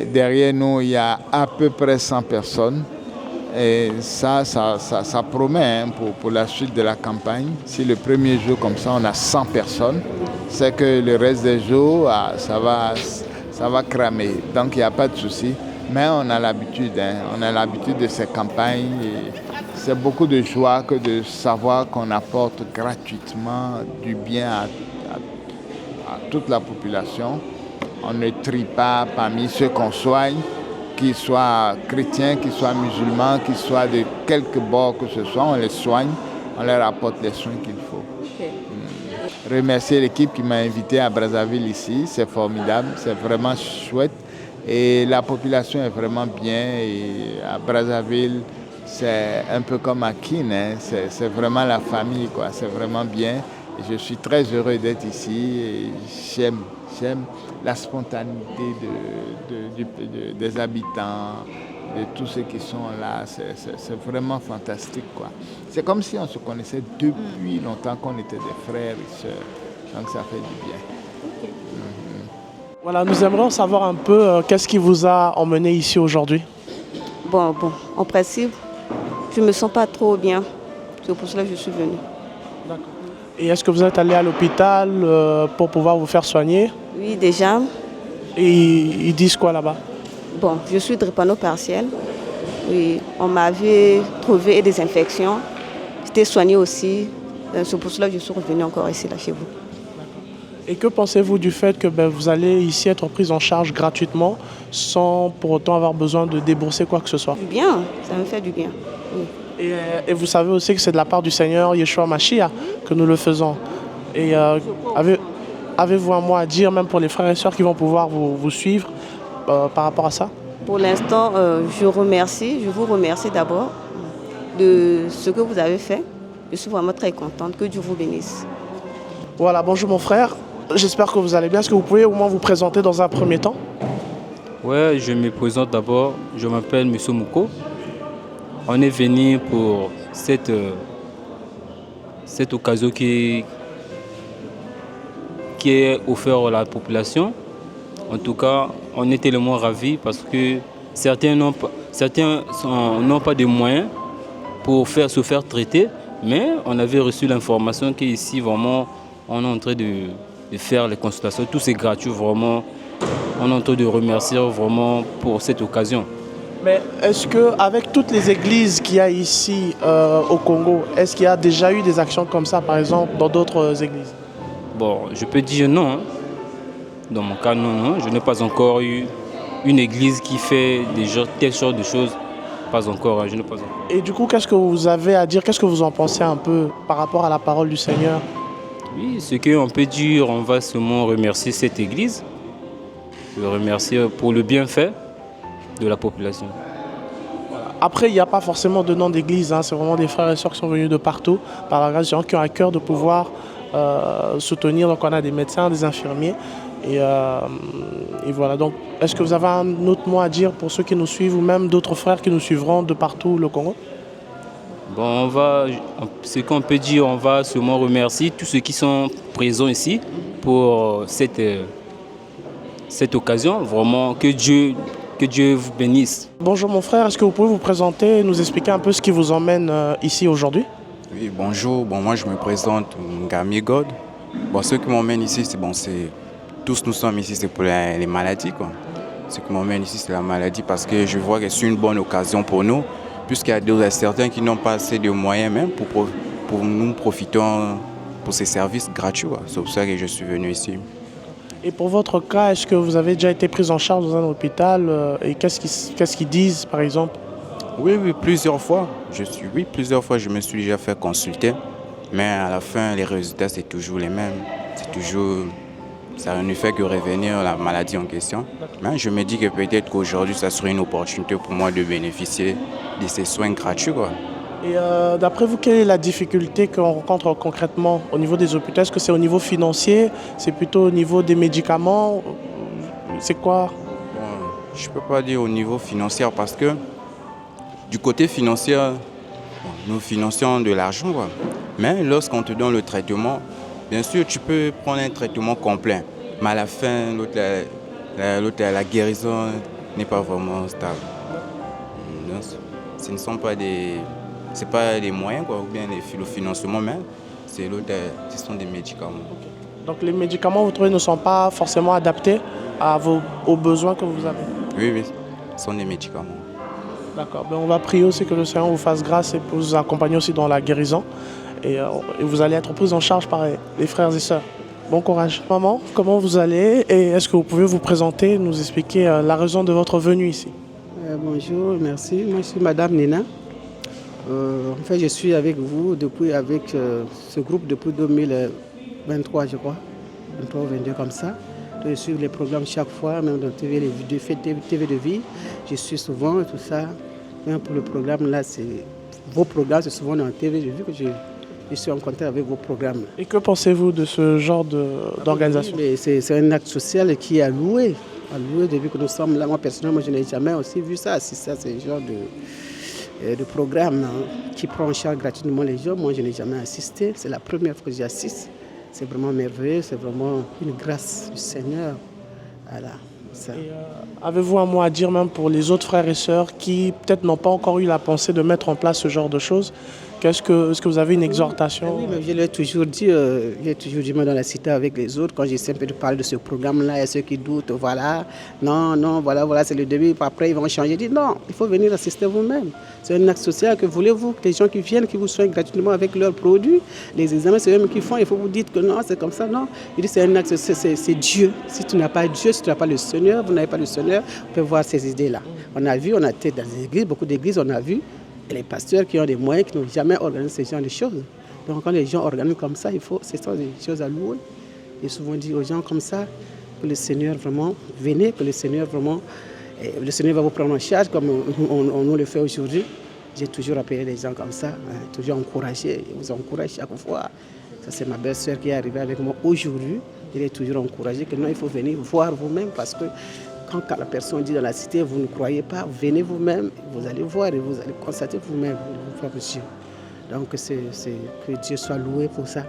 Derrière nous, il y a à peu près 100 personnes. Et ça promet pour la suite de la campagne. Si le premier jour, comme ça, on a 100 personnes, c'est que le reste des jours, ça va cramer. Donc, il n'y a pas de souci. Mais on a l'habitude, on a l'habitude de ces campagnes. C'est beaucoup de joie que de savoir qu'on apporte gratuitement du bien à toute la population. On ne trie pas parmi ceux qu'on soigne, qu'ils soient chrétiens, qu'ils soient musulmans, qu'ils soient de quelque bord que ce soit, on les soigne, on leur apporte les soins qu'il faut. Okay. Remercier l'équipe qui m'a invité à Brazzaville ici, c'est formidable, c'est vraiment chouette et la population est vraiment bien. Et à Brazzaville, c'est un peu comme à Keene, c'est vraiment la famille, quoi. C'est vraiment bien. Et je suis très heureux d'être ici et j'aime la spontanéité des habitants, de tous ceux qui sont là. C'est vraiment fantastique, quoi. C'est comme si on se connaissait depuis longtemps, qu'on était des frères et sœurs. Donc ça fait du bien. Okay. Voilà, nous aimerions savoir un peu qu'est-ce qui vous a emmené ici aujourd'hui. Bon, en principe, je ne me sens pas trop bien. C'est pour cela que je suis venue. D'accord. Et est-ce que vous êtes allé à l'hôpital pour pouvoir vous faire soigner? Oui, déjà. Et ils disent quoi là-bas? Bon, je suis drépanopartielle. Oui, on m'avait trouvé des infections. J'étais soignée aussi. C'est pour cela que je suis revenue encore ici, là, chez vous. Et que pensez-vous du fait que vous allez ici être prise en charge gratuitement sans pour autant avoir besoin de débourser quoi que ce soit? Du bien, ça me fait du bien. Oui. Et vous savez aussi que c'est de la part du Seigneur Yeshua Mashiach que nous le faisons. Et avez-vous un mot à dire, même pour les frères et sœurs qui vont pouvoir vous suivre par rapport à ça? Pour l'instant, je vous remercie d'abord de ce que vous avez fait. Je suis vraiment très contente, que Dieu vous bénisse. Voilà, bonjour mon frère, j'espère que vous allez bien. Est-ce que vous pouvez au moins vous présenter dans un premier temps? Ouais, je me présente d'abord, je m'appelle M. Mouko. On est venu pour cette occasion qui est offerte à la population. En tout cas, on est tellement ravis parce que certains n'ont pas de moyens pour se faire traiter, mais on avait reçu l'information qu'ici, vraiment, on est en train de faire les consultations. Tout c'est gratuit, vraiment. On est en train de remercier vraiment pour cette occasion. Mais est-ce qu'avec toutes les églises qu'il y a ici au Congo, est-ce qu'il y a déjà eu des actions comme ça, par exemple, dans d'autres églises? Bon, je peux dire non. Dans mon cas, non. Je n'ai pas encore eu une église qui fait telle sorte de choses. Pas encore, je n'ai pas encore. Et du coup, qu'est-ce que vous avez à dire? Qu'est-ce que vous en pensez un peu par rapport à la parole du Seigneur? Oui, ce qu'on peut dire, on va seulement remercier cette église. Le remercier pour le bienfait de la population. Après, il n'y a pas forcément de nom d'église, c'est vraiment des frères et sœurs qui sont venus de partout, par la grâce des gens qui ont à cœur de pouvoir soutenir. Donc on a des médecins, des infirmiers, et voilà. Donc, est-ce que vous avez un autre mot à dire pour ceux qui nous suivent, ou même d'autres frères qui nous suivront de partout le Congo? Bon, ce qu'on peut dire, on va seulement remercier tous ceux qui sont présents ici pour cette occasion. Vraiment, que Dieu vous bénisse. Bonjour mon frère, est-ce que vous pouvez vous présenter et nous expliquer un peu ce qui vous emmène ici aujourd'hui? Oui, bonjour. Moi je me présente Ngami God. Ce qui m'emmène ici, tous nous sommes ici, c'est pour les maladies, quoi. Ce qui m'emmène ici, c'est la maladie parce que je vois que c'est une bonne occasion pour nous, puisqu'il y a certains qui n'ont pas assez de moyens même pour nous profitons pour ces services gratuits. C'est pour ça que je suis venu ici. Et pour votre cas, est-ce que vous avez déjà été prise en charge dans un hôpital et qu'est-ce qu'ils disent par exemple? Oui, plusieurs fois. Plusieurs fois je me suis déjà fait consulter, mais à la fin les résultats c'est toujours les mêmes. Ça ne fait que revenir à la maladie en question. Mais je me dis que peut-être qu'aujourd'hui ça serait une opportunité pour moi de bénéficier de ces soins gratuits, quoi. Et d'après vous, quelle est la difficulté qu'on rencontre concrètement au niveau des hôpitaux? Est-ce que c'est au niveau financier? C'est plutôt au niveau des médicaments? C'est quoi? Je ne peux pas dire au niveau financier parce que du côté financier, nous finançons de l'argent, quoi. Mais lorsqu'on te donne le traitement, bien sûr tu peux prendre un traitement complet. Mais à la fin, l'autre a la guérison n'est pas vraiment stable. Donc, ce ne sont pas c'est pas les moyens quoi, ou bien le financement même, ce sont des médicaments. Donc les médicaments, vous trouvez, ne sont pas forcément adaptés aux besoins que vous avez? Oui, ce sont des médicaments. D'accord. On va prier aussi que le Seigneur vous fasse grâce et pour vous accompagner aussi dans la guérison. Et vous allez être pris en charge par les frères et sœurs. Bon courage. Maman, comment vous allez et est-ce que vous pouvez vous présenter, nous expliquer la raison de votre venue ici? Bonjour, merci. Moi, je suis Madame Nina. En fait, je suis avec vous avec ce groupe depuis 2023, je crois. 23 ou 22 comme ça. Je suis les programmes chaque fois, même dans TV de vie. Je suis souvent et tout ça. Même pour le programme là, vos programmes, c'est souvent dans TV de vie que je suis en contact avec vos programmes. Et que pensez-vous de ce genre d'organisation? C'est un acte social qui est à louer. Depuis que nous sommes là, moi personnellement, je n'ai jamais aussi vu ça. Si ça, c'est le genre de programme qui prend en charge gratuitement les gens. Moi, je n'ai jamais assisté. C'est la première fois que j'y assiste. C'est vraiment merveilleux, c'est vraiment une grâce du Seigneur. Voilà. Avez-vous un mot à dire même pour les autres frères et sœurs qui peut-être n'ont pas encore eu la pensée de mettre en place ce genre de choses? Est-ce que vous avez une exhortation? Oui, mais je l'ai toujours dit, moi dans la cité avec les autres, quand j'essaie un peu de parler de ce programme-là, il y a ceux qui doutent, voilà, non, voilà, c'est le début, après ils vont changer. Je dis non, il faut venir assister vous-même. C'est un acte social que voulez-vous, que les gens qui viennent, qui vous soignent gratuitement avec leurs produits, les examens, c'est eux qui font, il faut vous dire que non, c'est comme ça, non. Je dis c'est un acte, c'est Dieu. Si tu n'as pas Dieu, si tu n'as pas le Seigneur, vous n'avez pas le Seigneur, vous pouvez voir ces idées-là. On a été dans des églises, beaucoup d'églises, on a vu. Les pasteurs qui ont des moyens, qui n'ont jamais organisé ce genre de choses. Donc quand les gens organisent comme ça, ce sont des choses à louer. J'ai souvent dit aux gens comme ça, que le Seigneur vraiment, venez, que le Seigneur vraiment, le Seigneur va vous prendre en charge comme on nous le fait aujourd'hui. J'ai toujours appelé les gens comme ça, toujours encouragé, je vous encourage chaque fois. Ça c'est ma belle-sœur qui est arrivée avec moi aujourd'hui. Elle est toujours encouragée que non, il faut venir voir vous-même parce que quand la personne dit dans la cité, vous ne croyez pas, venez vous-même, vous allez voir et vous allez constater vous-même, frère monsieur. Donc que Dieu soit loué pour ça.